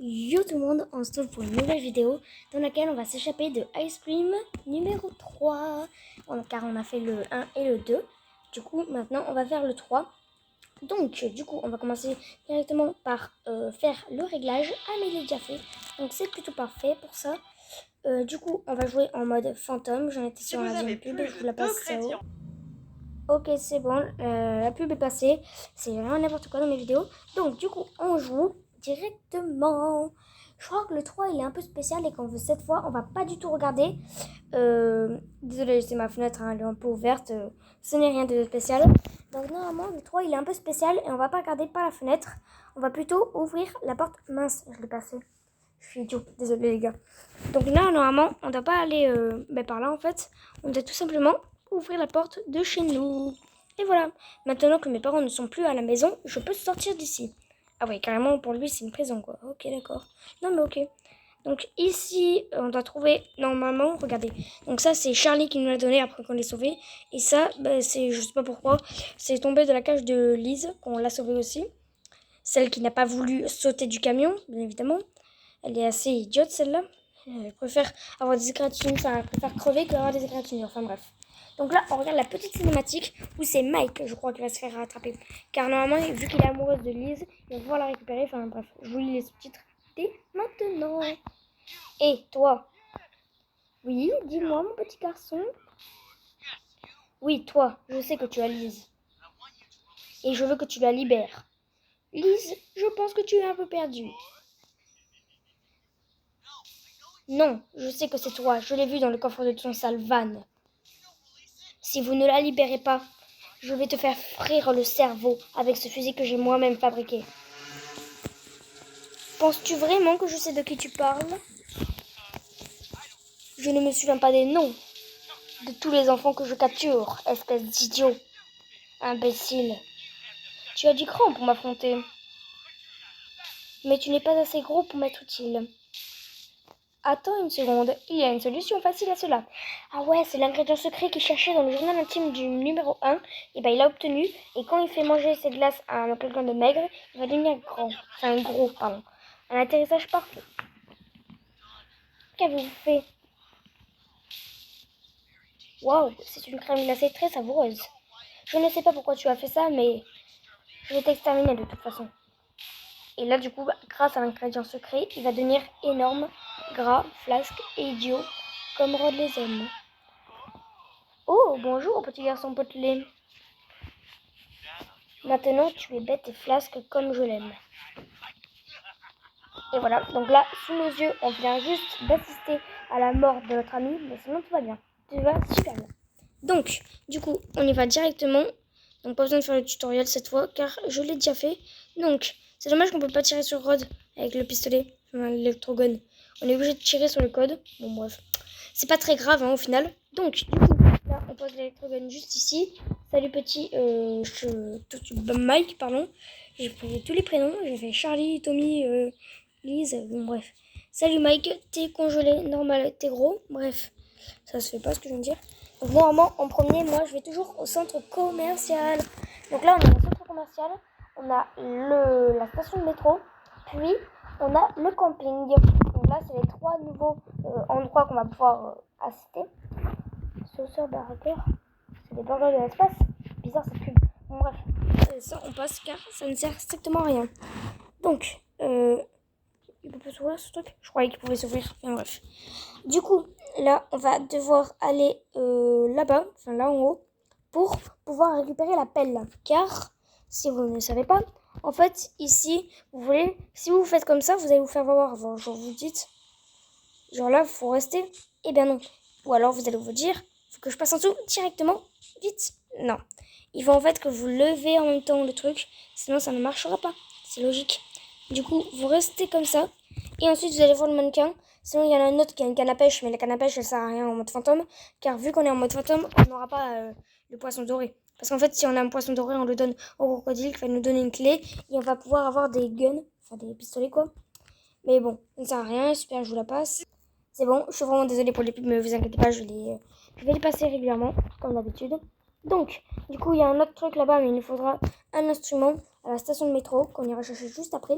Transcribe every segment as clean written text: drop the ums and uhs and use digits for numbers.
Yo tout le monde, on se retrouve pour une nouvelle vidéo dans laquelle on va s'échapper de Ice Cream numéro 3 car on a fait le 1 et le 2. Du coup maintenant on va faire le 3. Donc du coup on va commencer directement par faire le réglage. Ah mais il est déjà fait, donc c'est plutôt parfait pour ça. Du coup on va jouer en mode fantôme. J'en étais sur la deuxième pub, je vous la passe ça haut. Ok, c'est bon, la pub est passée. C'est vraiment n'importe quoi dans mes vidéos. Donc du coup on joue directement. Je crois que le 3 il est un peu spécial et qu'on veut cette fois on va pas du tout regarder. Désolée, c'est ma fenêtre, hein, elle est un peu ouverte. Ce n'est rien de spécial. Donc normalement le 3 il est un peu spécial et on va pas regarder par la fenêtre. On va plutôt ouvrir la porte. Mince, je l'ai passé. Je suis idiot, désolé les gars. Donc là normalement on doit pas aller par là en fait. On doit tout simplement ouvrir la porte de chez nous. Et voilà, maintenant que mes parents ne sont plus à la maison, je peux sortir d'ici. Ah oui, carrément, pour lui, c'est une prison, quoi. Ok, d'accord. Non, mais ok. Donc ici, on doit trouver, normalement, regardez. Donc ça, c'est Charlie qui nous l'a donné après qu'on l'ait sauvé. Et ça, c'est, je sais pas pourquoi, c'est tombé de la cage de Lise, qu'on l'a sauvé aussi. Celle qui n'a pas voulu sauter du camion, bien évidemment. Elle est assez idiote, celle-là. Elle préfère avoir des égratignures, enfin, elle préfère crever qu'avoir des égratignures. Enfin, bref. Donc là, on regarde la petite cinématique où c'est Mike, je crois, qui va se faire rattraper. Car normalement, vu qu'il est amoureux de Lise, il va pouvoir la récupérer. Enfin bref, je vous lis les sous-titres dès maintenant. Et toi? Oui, dis-moi, mon petit garçon. Oui, toi, je sais que tu as Lise. Et je veux que tu la libères. Lise, je pense que tu es un peu perdue. Non, je sais que c'est toi. Je l'ai vu dans le coffre de ton sale van. Si vous ne la libérez pas, je vais te faire frire le cerveau avec ce fusil que j'ai moi-même fabriqué. Penses-tu vraiment que je sais de qui tu parles? Je ne me souviens pas des noms de tous les enfants que je capture, espèce d'idiot. Imbécile. Tu as du cran pour m'affronter. Mais tu n'es pas assez gros pour m'être utile. Attends une seconde, il y a une solution facile à cela. Ah ouais, c'est l'ingrédient secret qu'il cherchait dans le journal intime du numéro 1. Et il l'a obtenu. Et quand il fait manger ses glaces à quelqu'un de maigre, il va devenir grand. Enfin, gros, pardon. Un atterrissage parfait. Qu'avez-vous fait? Waouh, c'est une crème glacée très savoureuse. Je ne sais pas pourquoi tu as fait ça, mais je vais t'exterminer de toute façon. Et là, du coup, grâce à l'ingrédient secret, il va devenir énorme, gras, flasque et idiot, comme Rod les aime. Oh, bonjour, petit garçon potelé. Maintenant, tu es bête et flasque comme je l'aime. Et voilà, donc là, sous nos yeux, on vient juste d'assister à la mort de notre ami, mais sinon tout va bien. Tout va super bien. Donc, du coup, on y va directement. Donc, pas besoin de faire le tutoriel cette fois, car je l'ai déjà fait. Donc, c'est dommage qu'on peut pas tirer sur Rod avec le pistolet, enfin l'électrogun. On est obligé de tirer sur le code. Bon, bref. C'est pas très grave, hein, au final. Donc, du coup, là, on pose l'électrogun juste ici. Salut petit, Mike, pardon. J'ai pris tous les prénoms. J'ai fait Charlie, Tommy, Lise, bon, bref. Salut Mike, t'es congelé, normal, t'es gros. Bref, ça se fait pas ce que je viens de dire. Donc normalement, en premier, moi, je vais toujours au centre commercial. Donc là, on est au centre commercial. On a la station de métro. Puis, on a le camping. Donc là, c'est les 3 nouveaux endroits qu'on va pouvoir assister. Sauceur Barraqueur. C'est des burgers de l'espace. Bizarre cette pub. Bon, bref. Ça, on passe car ça ne sert strictement à rien. Donc, il peut pas s'ouvrir ce truc? Je croyais qu'il pouvait s'ouvrir. Enfin, bref. Du coup, là, on va devoir aller là-bas, enfin là en haut, pour pouvoir récupérer la pelle. Car, si vous ne savez pas, en fait, ici, vous voulez, si vous faites comme ça, vous allez vous faire voir. Genre, vous dites, genre là, il faut rester. Eh bien non. Ou alors, vous allez vous dire, faut que je passe en dessous directement, vite. Non. Il faut en fait que vous levez en même temps le truc, sinon ça ne marchera pas. C'est logique. Du coup, vous restez comme ça. Et ensuite, vous allez voir le mannequin. Sinon, il y en a un autre qui a une canne à pêche, mais la canne à pêche, elle sert à rien en mode fantôme. Car vu qu'on est en mode fantôme, on n'aura pas le poisson doré. Parce qu'en fait, si on a un poisson doré, on le donne au crocodile qui va nous donner une clé. Et on va pouvoir avoir des guns, enfin des pistolets quoi. Mais bon, ça ne sert à rien. Super, je vous la passe. C'est bon, je suis vraiment désolée pour les pubs, mais vous inquiétez pas, je vais les passer régulièrement, comme d'habitude. Donc, du coup, il y a un autre truc là-bas, mais il nous faudra un instrument à la station de métro, qu'on ira chercher juste après.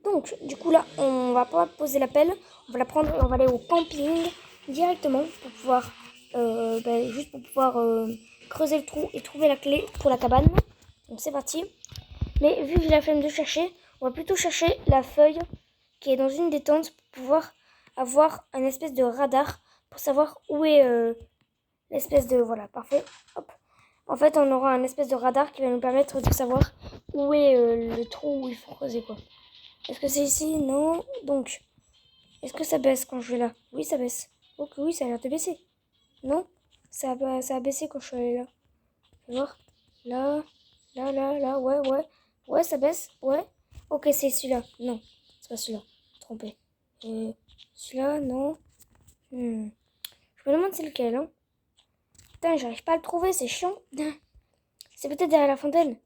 Donc, du coup, là, on va pas poser la pelle. On va la prendre et on va aller au camping directement pour pouvoir, juste pour pouvoir creuser le trou et trouver la clé pour la cabane. Donc, c'est parti. Mais vu que j'ai la flemme de chercher, on va plutôt chercher la feuille qui est dans une des tentes pour pouvoir avoir un espèce de radar pour savoir où est l'espèce de... Voilà, parfait. Hop. En fait, on aura un espèce de radar qui va nous permettre de savoir où est le trou où il faut creuser, quoi. Est-ce que c'est ici? Non. Donc, est-ce que ça baisse quand je vais là? Oui, ça baisse. Ok, oui, ça a l'air de baisser. Non? Ça a baissé quand je suis allée là. Je vais voir. Là, là, ouais. Ouais, ça baisse, ouais. Ok, c'est celui-là. Non, c'est pas celui-là. Trompé. Celui-là, non. Je me demande c'est lequel, hein. Putain, j'arrive pas à le trouver, c'est chiant. C'est peut-être derrière la fontaine.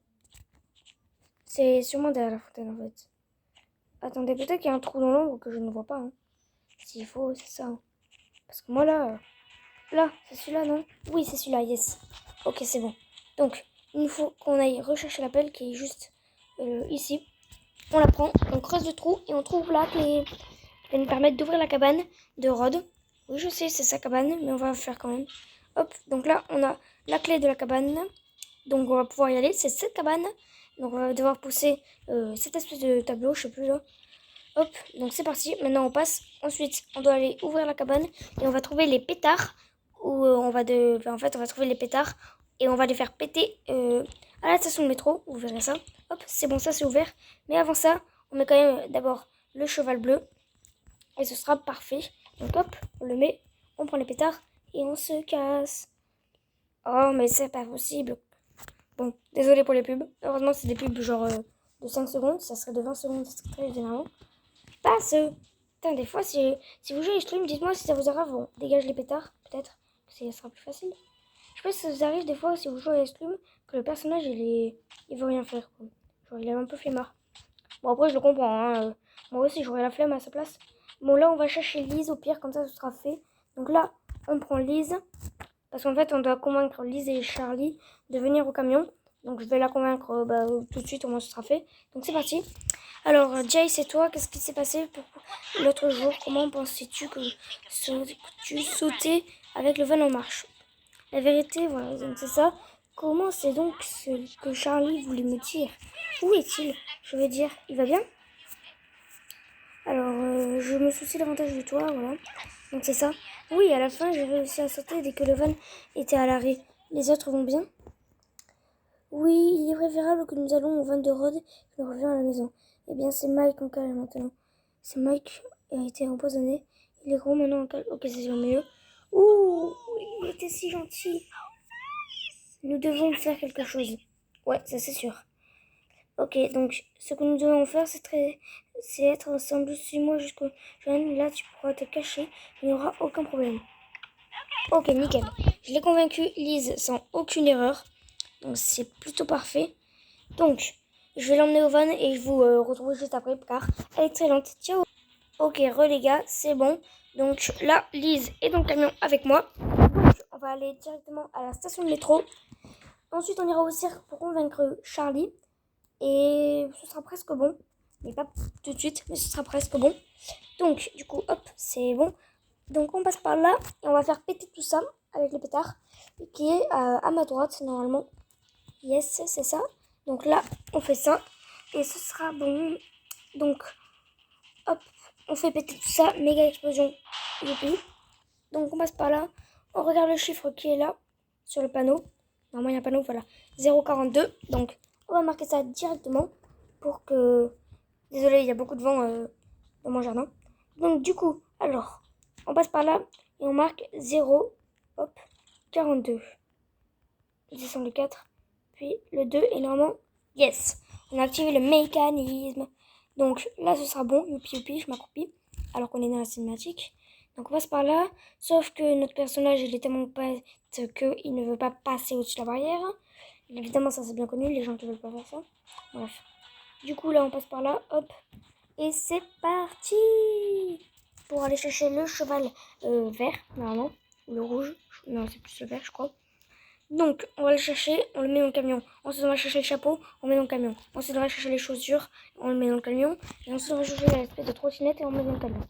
C'est sûrement derrière la fontaine, en fait. Attendez, peut-être qu'il y a un trou dans l'ombre que je ne vois pas, hein. S'il faut, c'est ça, hein. Parce que moi, là, c'est celui-là, non? Oui, c'est celui-là, yes. Ok, c'est bon. Donc, il nous faut qu'on aille rechercher la pelle qui est juste ici. On la prend, on creuse le trou et on trouve la clé qui va nous permettre d'ouvrir la cabane de Rod. Oui, je sais, c'est sa cabane, mais on va le faire quand même. Hop, donc là, on a la clé de la cabane. Donc, on va pouvoir y aller. C'est cette cabane. Donc, on va devoir pousser cette espèce de tableau, je sais plus là. Hop, donc c'est parti. Maintenant, on passe. Ensuite, on doit aller ouvrir la cabane et on va trouver les pétards. Où on va en fait, on va trouver les pétards et on va les faire péter à la station de métro. Vous verrez ça. Hop, c'est bon, ça c'est ouvert. Mais avant ça, on met quand même d'abord le cheval bleu et ce sera parfait. Donc hop, on le met, on prend les pétards et on se casse. Oh, mais c'est pas possible. Bon, désolé pour les pubs. Heureusement, c'est des pubs genre de 5 secondes. Ça serait de 20 secondes, ça serait très énervant. Passe. Putain, des fois, si vous jouez à stream, dites-moi si ça vous arrive. On dégage les pétards, peut-être. Ça sera plus facile. Je sais pas si ça vous arrive des fois, si vous jouez à stream, que le personnage, il veut rien faire, quoi. Genre, il est un peu flemmard. Bon, après, je le comprends, hein. Moi aussi, j'aurais la flemme à sa place. Bon, là, on va chercher Lise, au pire, comme ça, ce sera fait. Donc là, on prend Lise. Parce qu'en fait, on doit convaincre Lise et Charlie de venir au camion. Donc, je vais la convaincre tout de suite, au moins, ce sera fait. Donc, c'est parti. Alors, Jay, c'est toi, qu'est-ce qui s'est passé l'autre jour? Comment pensais-tu que tu sautais avec le van en marche? La vérité, voilà, donc c'est ça. Comment c'est donc ce que Charlie voulait me dire? Où est-il? Je veux dire, il va bien? Alors, je me soucie davantage de toi, voilà. Donc c'est ça. Oui, à la fin, j'ai réussi à sauter dès que le van était à l'arrêt. Les autres vont bien? Oui, il est préférable que nous allons au van de Rod et que nous revions à la maison. Eh bien, c'est Mike en cale maintenant. C'est Mike a été empoisonné. Il est gros maintenant en cale. Ok, c'est mieux. Ouh, il était si gentil. Nous devons faire quelque chose. Ouais, ça c'est sûr. Ok, donc ce que nous devons faire, c'est être ensemble. Suis-moi jusqu'au jeune. Là, tu pourras te cacher. Il n'y aura aucun problème. Ok, nickel. Je l'ai convaincu, Lise, sans aucune erreur. Donc c'est plutôt parfait. Donc, je vais l'emmener au van et je vous retrouve juste après car elle est très lente. Ciao. Ok, les gars, c'est bon. Donc là, Lise est dans le camion avec moi. Donc, on va aller directement à la station de métro. Ensuite, on ira au cirque pour convaincre Charlie. Et ce sera presque bon. Mais pas tout de suite, mais ce sera presque bon. Donc, du coup, hop, c'est bon. Donc, on passe par là et on va faire péter tout ça avec les pétards. Qui est à ma droite, normalement. Yes, c'est ça. Donc là, on fait ça. Et ce sera bon. Donc, hop, on fait péter tout ça. Méga explosion. Youpi. Donc, on passe par là. On regarde le chiffre qui est là, sur le panneau. Normalement, il y a un panneau, voilà. 0,42. Donc, on va marquer ça directement pour que... Désolé, il y a beaucoup de vent dans mon jardin. Donc, du coup, alors, on passe par là et on marque 0, hop, 42. Descend le 4, puis le 2 et normalement, yes, on a activé le mécanisme. Donc là, ce sera bon, youpi, je m'accroupis, alors qu'on est dans la cinématique. Donc on passe par là, sauf que notre personnage, il est tellement bête qu'il ne veut pas passer au-dessus de la barrière. Évidemment, ça c'est bien connu, les gens qui veulent pas faire ça. Bref. Du coup, là, on passe par là, hop, et c'est parti pour aller chercher le cheval vert, normalement, ou le rouge. Non, c'est plus le vert, je crois. Donc, on va le chercher, on le met dans le camion. Ensuite, on va chercher le chapeau, on le met dans le camion. Ensuite, on va chercher les chaussures, on le met dans le camion. Et ensuite, on va chercher l'espèce de trottinette et on le met dans le camion.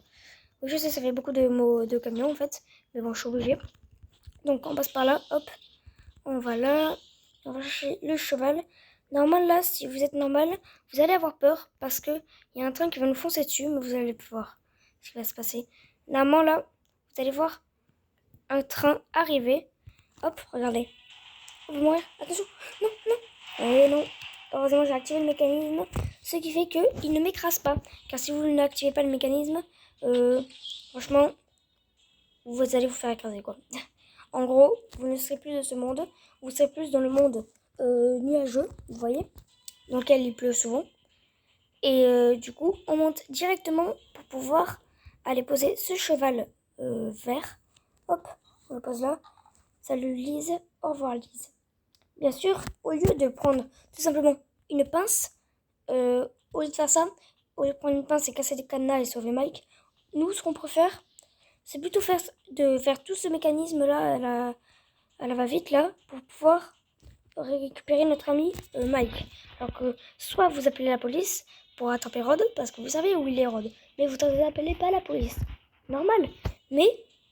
Oui, je sais, ça fait beaucoup de mots de camion en fait. Mais bon, je suis obligée. Donc, on passe par là, hop. On va là. On va chercher le cheval. Normalement, là, si vous êtes normal, vous allez avoir peur parce qu'il y a un train qui va nous foncer dessus, mais vous allez voir ce qui va se passer. Normalement, là, vous allez voir un train arriver. Hop, regardez. On va mourir. Attention. Non, non. Et non. Heureusement, j'ai activé le mécanisme. Ce qui fait qu'il ne m'écrase pas. Car si vous n'activez pas le mécanisme, franchement, vous allez vous faire écraser, quoi. En gros, vous ne serez plus de ce monde. Vous serez plus dans le monde nuageux, vous voyez, dans lequel il pleut souvent. Et du coup, on monte directement pour pouvoir aller poser ce cheval vert. Hop, on le pose là. Salut Lise, au revoir Lise. Bien sûr, au lieu de prendre tout simplement une pince, au lieu de faire ça, au lieu de prendre une pince et casser des cadenas et sauver Mike, nous, ce qu'on préfère, c'est plutôt faire tout ce mécanisme-là à la va-vite, là, pour pouvoir récupérer notre ami Mike. Alors que soit vous appelez la police pour attraper Rod, parce que vous savez où il est Rod, mais vous n'appelez pas la police. Normal. Mais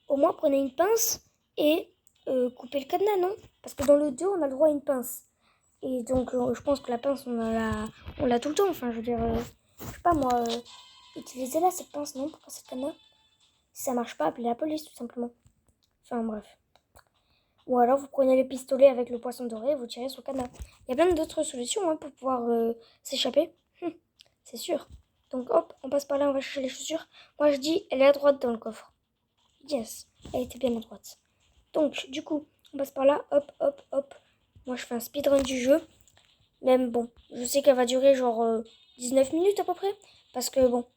au moins prenez une pince et coupez le cadenas, non? Parce que dans le 2, on a le droit à une pince. Et donc je pense que la pince, on l'a tout le temps. Enfin, je veux dire, je sais pas moi, utilisez-la cette pince, non? Pour casser le cadenas. Si ça marche pas, appelez la police tout simplement. Enfin bref. Ou alors vous prenez le pistolet avec le poisson doré et vous tirez sur le cadenas. Il y a plein d'autres solutions pour pouvoir s'échapper. C'est sûr. Donc hop, on passe par là, on va chercher les chaussures. Moi je dis, elle est à droite dans le coffre. Yes, elle était bien à droite. Donc du coup, on passe par là, hop, hop, hop. Moi je fais un speedrun du jeu. Même bon, je sais qu'elle va durer genre 19 minutes à peu près. Parce que bon,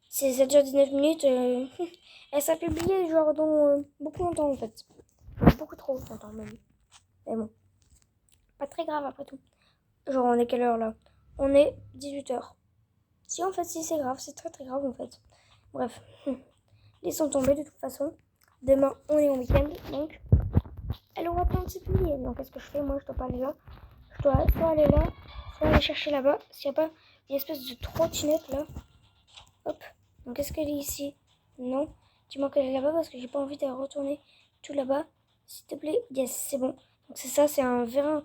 si ça dure 19 minutes, elle sera publiée genre dans beaucoup longtemps en fait. Beaucoup trop longtemps même. Mais bon, pas très grave après tout. Genre on est quelle heure là? On est 18h. Si en fait si c'est grave, c'est très très grave en fait. Bref, laissons tomber de toute façon. Demain on est en week-end donc elle aura plein de se publier. Donc qu'est-ce que je fais? Moi je dois pas aller là. Je dois soit aller là, soit aller chercher là-bas. S'il n'y a pas une espèce de trottinette là. Hop. Donc est-ce qu'elle est ici? Non. Dis-moi qu'elle est là-bas parce que j'ai pas envie d'aller retourner tout là-bas. S'il te plaît. Yes, c'est bon. Donc c'est ça, c'est un vérin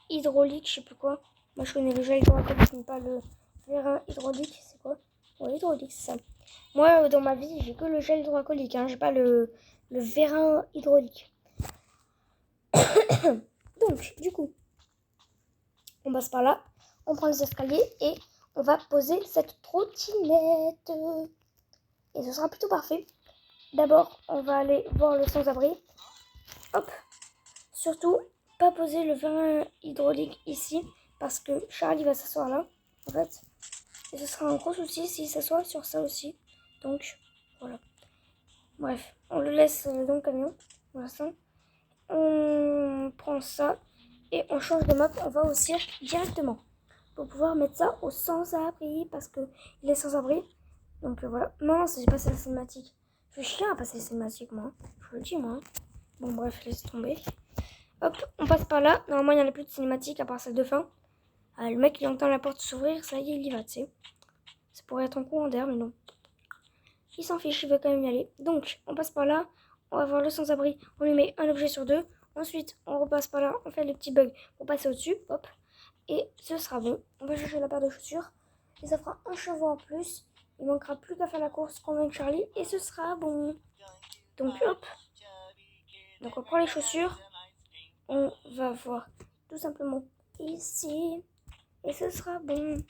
hydraulique, je sais plus quoi. Moi je connais le gel hydroalcoolique, mais pas le vérin hydraulique. C'est quoi? Ouais, hydraulique, c'est ça. Moi dans ma vie, j'ai que le gel hydroalcoolique, j'ai pas le vérin hydraulique. Donc, du coup, on passe par là, on prend les escaliers et on va poser cette trottinette. Et ce sera plutôt parfait. D'abord, on va aller voir le sans-abri. Hop. Surtout, pas poser le vérin hydraulique ici, parce que Charlie va s'asseoir là, en fait. Et ce sera un gros souci s'il s'assoit sur ça aussi. Donc, voilà. Bref, on le laisse dans le camion, pour l'instant. On prend ça et on change de map, on va au cirque directement. Pour pouvoir mettre ça au sans-abri, parce qu'il est sans-abri. Donc voilà. Non, j'ai passé la cinématique. Je suis chiant à passer la cinématique, moi. Je vous le dis, moi. Bon, bref, laisse tomber. Hop, on passe par là. Normalement, il n'y en a plus de cinématique à part celle de fin. Ah, le mec, il entend la porte s'ouvrir, ça y est, il y va, tu sais. Ça pourrait être un courant d'air, mais non. Il s'en fiche, il veut quand même y aller. Donc, on passe par là. On va voir le sans-abri. On lui met un objet sur deux. Ensuite, on repasse par là. On fait les petits bugs pour passer au-dessus. Hop. Et ce sera bon. On va chercher la paire de chaussures. Et ça fera un chevaux en plus. Il manquera plus qu'à faire la course, convaincre Charlie. Et ce sera bon. Donc, hop. Donc, on prend les chaussures. On va voir tout simplement ici. Et ce sera bon.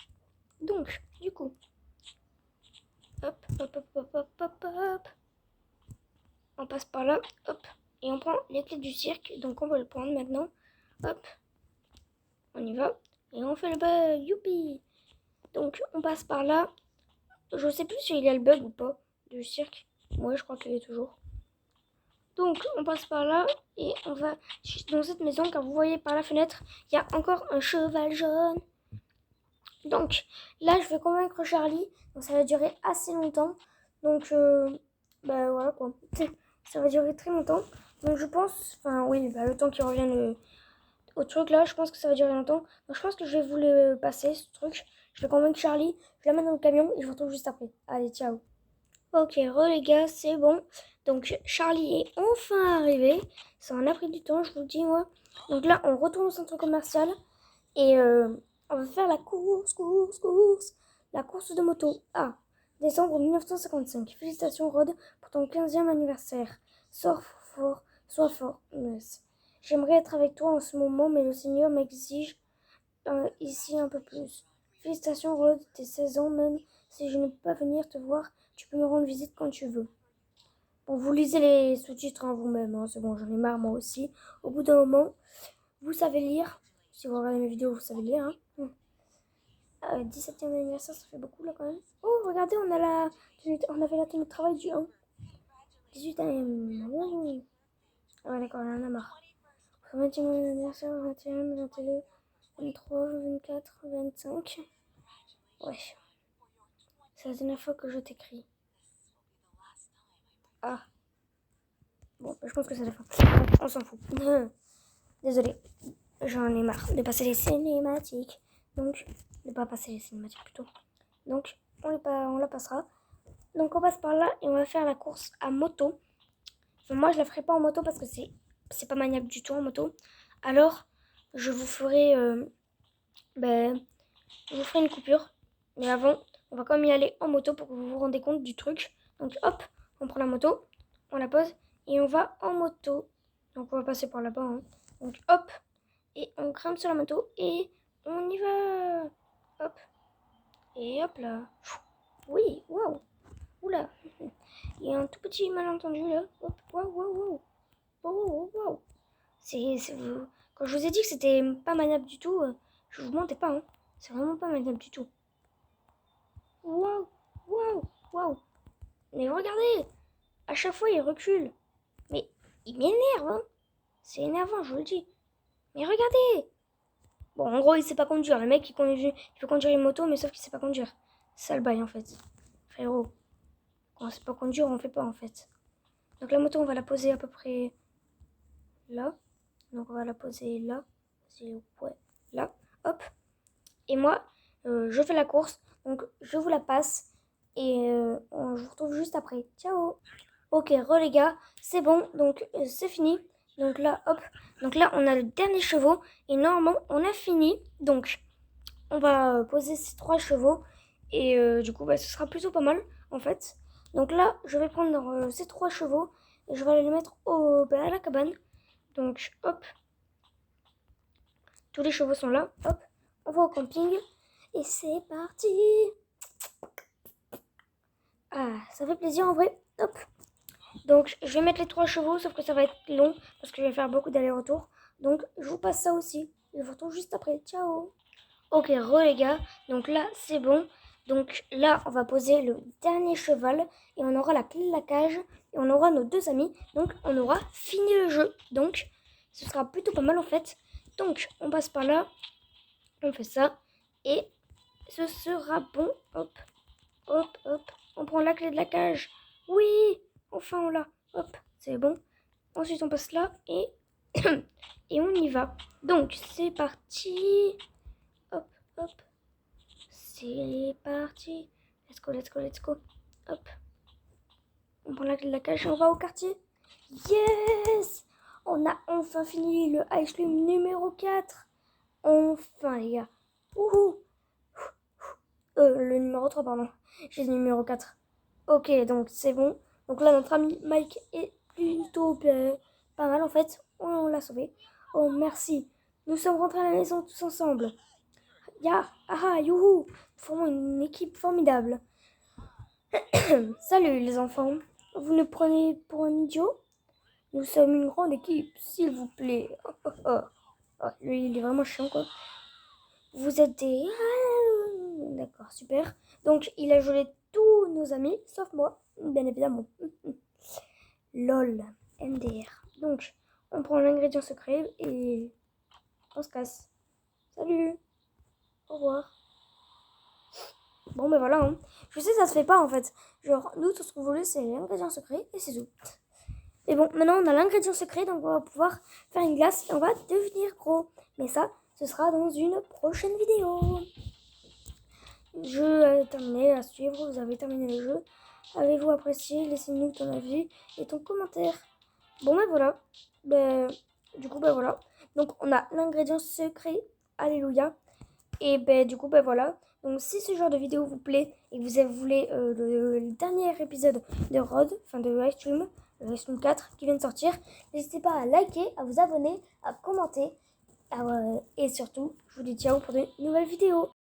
Donc, du coup. Hop, hop, hop, hop, hop, hop, hop. On passe par là. Hop. Et on prend les clés du cirque. Donc, on va le prendre maintenant. Hop. On y va. Et on fait le bug. Youpi. Donc, on passe par là. Je sais plus s'il y a le bug ou pas du cirque. Moi, je crois qu'il est toujours. Donc, on passe par là et on va dans cette maison. Car vous voyez par la fenêtre, il y a encore un cheval jaune. Donc, là, je vais convaincre Charlie. Donc, ça va durer assez longtemps. Donc, bah voilà quoi. Ça va durer très longtemps. Donc, je pense, enfin, oui, bah, le temps qu'il revienne au truc là. Je pense que ça va durer longtemps. Donc je pense que je vais vous le passer, ce truc. Je vais convaincre Charlie. Je l'amène dans le camion et je vous retrouve juste après. Allez, ciao. Ok, les gars, c'est bon. Donc Charlie est enfin arrivé. Ça en a pris du temps, je vous le dis moi. Donc là, on retourne au centre commercial. Et on va faire la course. La course de moto. Ah, décembre 1955. Félicitations Rod pour ton 15e anniversaire. Sois fort. Yes. J'aimerais être avec toi en ce moment, mais le Seigneur m'exige ici un peu plus. Félicitations Rod, tes 16 ans même. Si je ne peux pas venir te voir, tu peux me rendre visite quand tu veux. Bon, vous lisez les sous-titres vous-même, hein, c'est bon, j'en ai marre moi aussi. Au bout d'un moment, vous savez lire. Si vous regardez mes vidéos, vous savez lire. Hein. 17e anniversaire, ça fait beaucoup là quand même. Oh, regardez, on avait la tenue de travail du 1. 18e. Oh. Ah ouais, d'accord, on en a marre. 20e anniversaire, 21e, 22, 23, 24, 25. Ouais. C'est la dernière fois que je t'écris. Ah. Bon, je pense que c'est la fin. On s'en fout. Désolée. J'en ai marre de passer les cinématiques. Donc, de pas passer les cinématiques plutôt. Donc, on la passera. Donc, on passe par là et on va faire la course à moto. Enfin, moi, je la ferai pas en moto parce que c'est pas maniable du tout en moto. Alors, je vous ferai une coupure. Mais avant, on va quand même y aller en moto pour que vous vous rendez compte du truc. Donc, hop, on prend la moto, on la pose et on va en moto. Donc, on va passer par là-bas. Hein. Donc, hop, et on grimpe sur la moto et on y va. Hop, et hop là. Oui, waouh. Oula, il y a un tout petit malentendu là. Hop, waouh. Oh. Quand je vous ai dit que c'était pas maniable du tout, je vous mentais pas. Hein. C'est vraiment pas maniable du tout. Waouh. Mais regardez, à chaque fois il recule. Mais il m'énerve, hein. C'est énervant, je vous le dis. Mais regardez. Bon, en gros, il sait pas conduire. Le mec, il peut conduire une moto, mais sauf qu'il sait pas conduire. C'est ça le bail, en fait. Frérot, quand on sait pas conduire, on fait pas, en fait. Donc la moto, on va la poser à peu près là. Donc on va la poser là. Ouais, là. Hop. Et moi, je fais la course. Donc je vous la passe. Et je vous retrouve juste après. Ciao. Ok, les gars, c'est bon. Donc c'est fini. Donc là, hop. Donc là, on a le dernier chevaux. Et normalement, on a fini. Donc, on va poser ces 3 chevaux. Et du coup, ce sera plutôt pas mal, en fait. Donc là, je vais prendre ces 3 chevaux. Et je vais aller les mettre à la cabane. Donc, hop. Tous les chevaux sont là. Hop. On va au camping. Et c'est parti. Ah, ça fait plaisir en vrai. Hop. Donc, je vais mettre les 3 chevaux, sauf que ça va être long. Parce que je vais faire beaucoup d'allers-retours. Donc, je vous passe ça aussi. Et je vous retrouve juste après. Ciao. Ok, les gars. Donc là, c'est bon. Donc là, on va poser le dernier cheval. Et on aura la clé de la cage. Et on aura nos 2 amis. Donc, on aura fini le jeu. Donc, ce sera plutôt pas mal en fait. Donc, on passe par là. On fait ça. Et ce sera bon. Hop. On prend la clé de la cage. Oui. Enfin, on l'a. Hop. C'est bon. Ensuite, on passe là. Et, et on y va. Donc, c'est parti. Hop. C'est parti. Let's go. Hop. On prend la clé de la cage et on va au quartier. Yes! On a enfin fini le Ice Cream numéro 4. Enfin, les gars. Wouhou! Le numéro 3, pardon. J'ai le numéro 4. Ok, donc c'est bon. Donc là, notre ami Mike est plutôt pas mal en fait. On l'a sauvé. Oh, merci. Nous sommes rentrés à la maison tous ensemble. Youhou! Nous formons une équipe formidable. Salut les enfants. Vous nous prenez pour un idiot? Nous sommes une grande équipe, s'il vous plaît. Lui, il est vraiment chiant, quoi. Vous êtes des... D'accord, super. Donc, il a gelé tous nos amis, sauf moi, bien évidemment. LOL, MDR. Donc, on prend l'ingrédient secret et on se casse. Salut. Au revoir. Bon, voilà. Hein. Je sais, ça se fait pas, en fait. Genre, nous, tout ce qu'on voulait, c'est l'ingrédient secret et c'est tout. Et bon, maintenant, on a l'ingrédient secret, donc on va pouvoir faire une glace et on va devenir gros. Mais ça, ce sera dans une prochaine vidéo. Jeu terminé à suivre, vous avez terminé le jeu. Avez-vous apprécié? Laissez-nous ton avis et ton commentaire. Bon ben voilà, du coup ben voilà. Donc on a l'ingrédient secret, alléluia. Et du coup ben voilà. Donc si ce genre de vidéo vous plaît et que vous voulez le dernier épisode de Rod, enfin de Ice Cream 4 qui vient de sortir, n'hésitez pas à liker, à vous abonner, à commenter. Et surtout, je vous dis ciao pour de nouvelles vidéos.